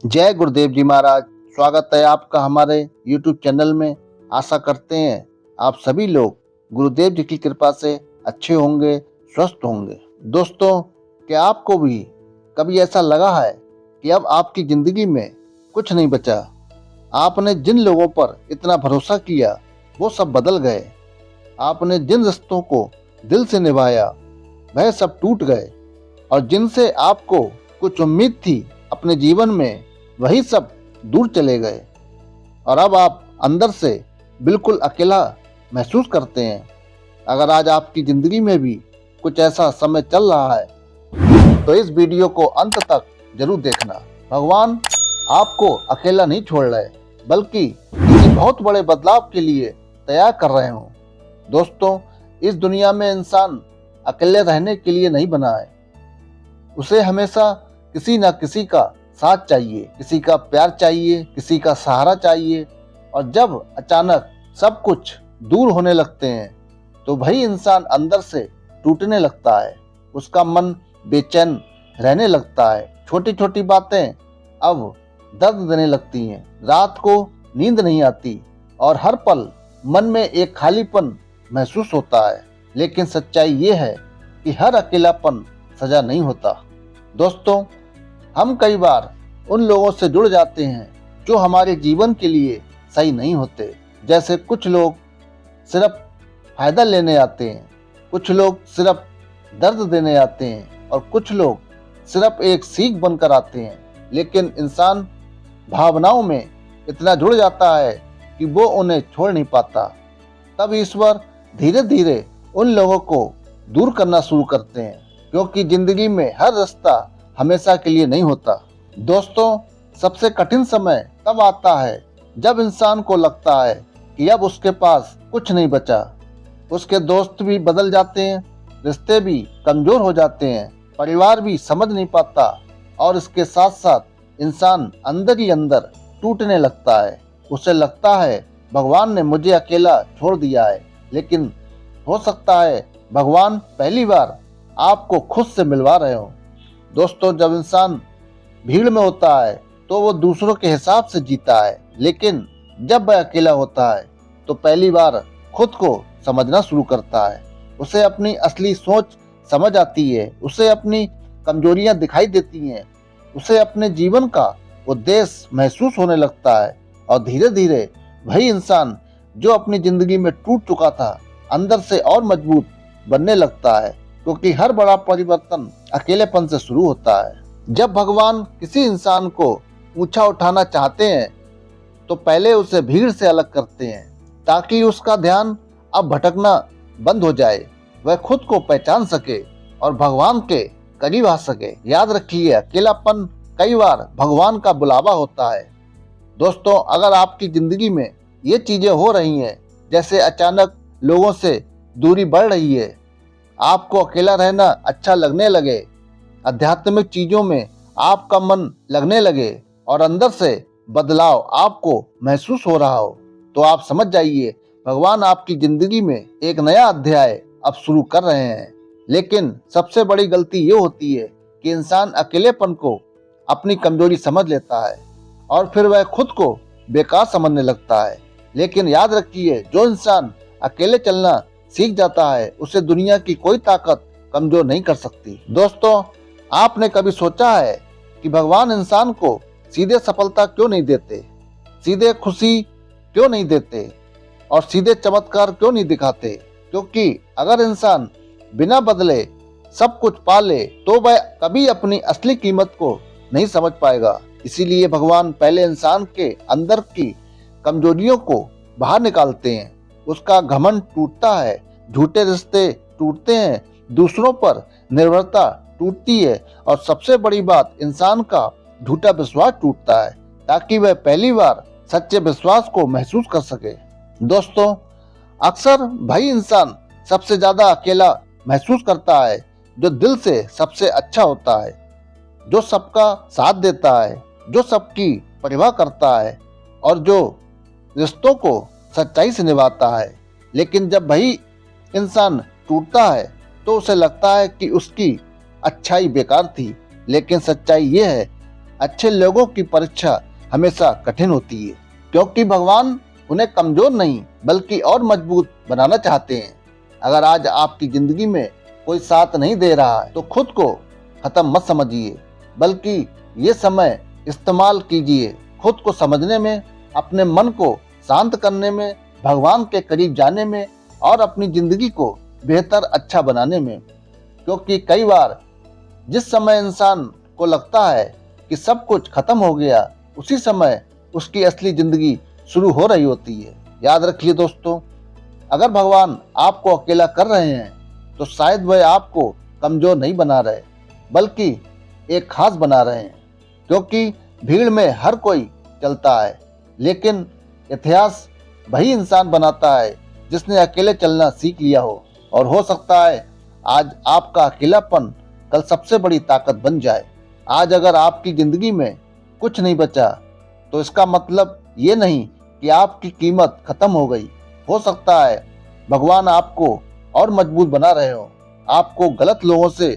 जय गुरुदेव जी महाराज। स्वागत है आपका हमारे YouTube चैनल में। आशा करते हैं आप सभी लोग गुरुदेव जी की कृपा से अच्छे होंगे, स्वस्थ होंगे। दोस्तों, क्या आपको भी कभी ऐसा लगा है कि अब आपकी जिंदगी में कुछ नहीं बचा? आपने जिन लोगों पर इतना भरोसा किया वो सब बदल गए। आपने जिन रिश्तों को दिल से निभाया वह सब टूट गए, और जिनसे आपको कुछ उम्मीद थी अपने जीवन में वही सब दूर चले गए। और अब आप अंदर से बिल्कुल अकेला महसूस करते हैं। अगर आज आपकी जिंदगी में भी कुछ ऐसा समय चल रहा है तो इस वीडियो को अंत तक जरूर देखना। भगवान आपको अकेला नहीं छोड़ रहे, बल्कि किसी बहुत बड़े बदलाव के लिए तैयार कर रहे हो। दोस्तों, इस दुनिया में इंसान अकेले रहने के लिए नहीं बना है। उसे हमेशा किसी न किसी का साथ चाहिए, किसी का प्यार चाहिए, किसी का सहारा चाहिए। और जब अचानक सब कुछ दूर होने लगते हैं तो वही इंसान अंदर से टूटने लगता है। उसका मन बेचैन रहने लगता है। छोटी छोटी बातें अब दर्द देने लगती हैं। रात को नींद नहीं आती और हर पल मन में एक खालीपन महसूस होता है। लेकिन सच्चाई ये है कि हर अकेलापन सजा नहीं होता। दोस्तों, हम कई बार उन लोगों से जुड़ जाते हैं जो हमारे जीवन के लिए सही नहीं होते। जैसे कुछ लोग सिर्फ फायदा लेने आते हैं, कुछ लोग सिर्फ दर्द देने आते हैं, और कुछ लोग सिर्फ एक सीख बनकर आते हैं। लेकिन इंसान भावनाओं में इतना जुड़ जाता है कि वो उन्हें छोड़ नहीं पाता। तब ईश्वर धीरे धीरे उन लोगों को दूर करना शुरू करते हैं, क्योंकि जिंदगी में हर रास्ता हमेशा के लिए नहीं होता। दोस्तों, सबसे कठिन समय तब आता है जब इंसान को लगता है कि अब उसके पास कुछ नहीं बचा। उसके दोस्त भी बदल जाते हैं, रिश्ते भी कमजोर हो जाते हैं, परिवार भी समझ नहीं पाता, और इसके साथ साथ इंसान अंदर ही अंदर टूटने लगता है। उसे लगता है भगवान ने मुझे अकेला छोड़ दिया है। लेकिन हो सकता है भगवान पहली बार आपको खुद से मिलवा रहे हो। दोस्तों, जब इंसान भीड़ में होता है तो वो दूसरों के हिसाब से जीता है, लेकिन जब वह अकेला होता है तो पहली बार खुद को समझना शुरू करता है। उसे अपनी असली सोच समझ आती है, उसे अपनी कमजोरियां दिखाई देती हैं, उसे अपने जीवन का उद्देश्य महसूस होने लगता है। और धीरे धीरे वही इंसान जो अपनी जिंदगी में टूट चुका था अंदर से और मजबूत बनने लगता है, क्योंकि हर बड़ा परिवर्तन अकेलेपन से शुरू होता है। जब भगवान किसी इंसान को ऊंचा उठाना चाहते हैं तो पहले उसे भीड़ से अलग करते हैं, ताकि उसका ध्यान अब भटकना बंद हो जाए, वह खुद को पहचान सके और भगवान के करीब आ सके। याद रखिए, अकेलापन कई बार भगवान का बुलावा होता है। दोस्तों, अगर आपकी जिंदगी में ये चीजें हो रही हैं, जैसे अचानक लोगों से दूरी बढ़ रही है, आपको अकेला रहना अच्छा लगने लगे, आध्यात्मिक चीजों में आपका मन लगने लगे, और अंदर से बदलाव आपको महसूस हो रहा हो, तो आप समझ जाइए भगवान आपकी जिंदगी में एक नया अध्याय अब शुरू कर रहे हैं। लेकिन सबसे बड़ी गलती ये होती है कि इंसान अकेलेपन को अपनी कमजोरी समझ लेता है और फिर वह खुद को बेकार समझने लगता है। लेकिन याद रखिए, जो इंसान अकेले चलना सीख जाता है उसे दुनिया की कोई ताकत कमजोर नहीं कर सकती। दोस्तों, आपने कभी सोचा है कि भगवान इंसान को सीधे सफलता क्यों नहीं देते, सीधे खुशी क्यों नहीं देते, और सीधे चमत्कार क्यों नहीं दिखाते? क्योंकि अगर इंसान बिना बदले सब कुछ पा ले तो वह कभी अपनी असली कीमत को नहीं समझ पाएगा। इसीलिए भगवान पहले इंसान के अंदर की कमजोरियों को बाहर निकालते हैं। उसका घमंड टूटता है, झूठे रिश्ते टूटते हैं, दूसरों पर निर्भरता टूटती है, और सबसे बड़ी बात, इंसान का झूठा विश्वास टूटता है, ताकि वह पहली बार सच्चे विश्वास को महसूस कर सके। दोस्तों, अक्सर वही इंसान सबसे ज्यादा अकेला महसूस करता है जो दिल से सबसे अच्छा होता है, जो सबका साथ देता है, जो सबकी परवाह करता है, और जो रिश्तों को सच्चाई से निभाता है। लेकिन जब वही इंसान टूटता है तो उसे लगता है कि उसकी अच्छाई बेकार थी। लेकिन सच्चाई ये है, अच्छे लोगों की परीक्षा हमेशा कठिन होती है, क्योंकि भगवान उन्हें कमजोर नहीं बल्कि और मजबूत बनाना चाहते हैं। अगर आज आपकी जिंदगी में कोई साथ नहीं दे रहा है तो खुद को खत्म मत समझिए, बल्कि ये समय इस्तेमाल कीजिए खुद को समझने में, अपने मन को शांत करने में, भगवान के करीब जाने में और अपनी जिंदगी को बेहतर अच्छा बनाने में। क्योंकि कई बार जिस समय इंसान को लगता है कि सब कुछ खत्म हो गया, उसी समय उसकी असली जिंदगी शुरू हो रही होती है। याद रखिए दोस्तों, अगर भगवान आपको अकेला कर रहे हैं तो शायद वह आपको कमजोर नहीं बना रहे बल्कि एक खास बना रहे हैं। क्योंकि भीड़ में हर कोई चलता है, लेकिन इतिहास वही इंसान बनाता है जिसने अकेले चलना सीख लिया हो। और हो सकता है आज आपका अकेलापन कल सबसे बड़ी ताकत बन जाए। आज अगर आपकी जिंदगी में कुछ नहीं बचा तो इसका मतलब ये नहीं कि आपकी कीमत खत्म हो गई। हो सकता है भगवान आपको और मजबूत बना रहे हो, आपको गलत लोगों से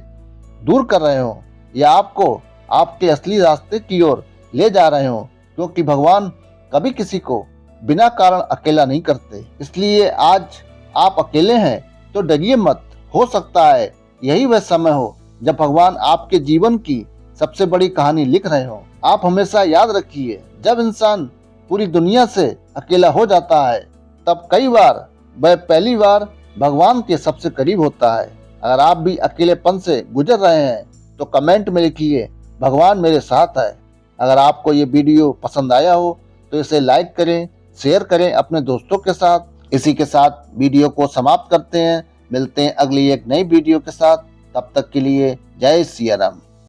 दूर कर रहे हो या आपको आपके असली रास्ते की ओर ले जा रहे हो। क्योंकि भगवान कभी किसी को बिना कारण अकेला नहीं करते। इसलिए आज आप अकेले हैं तो डरिए मत। हो सकता है यही वह समय हो जब भगवान आपके जीवन की सबसे बड़ी कहानी लिख रहे हो। आप हमेशा याद रखिए, जब इंसान पूरी दुनिया से अकेला हो जाता है तब कई बार वह पहली बार भगवान के सबसे करीब होता है। अगर आप भी अकेलेपन से गुजर रहे हैं तो कमेंट में लिखिए, भगवान मेरे साथ है। अगर आपको ये वीडियो पसंद आया हो तो इसे लाइक करें, शेयर करें अपने दोस्तों के साथ। इसी के साथ वीडियो को समाप्त करते हैं। मिलते हैं अगली एक नई वीडियो के साथ। तब तक के लिए जय सिया राम।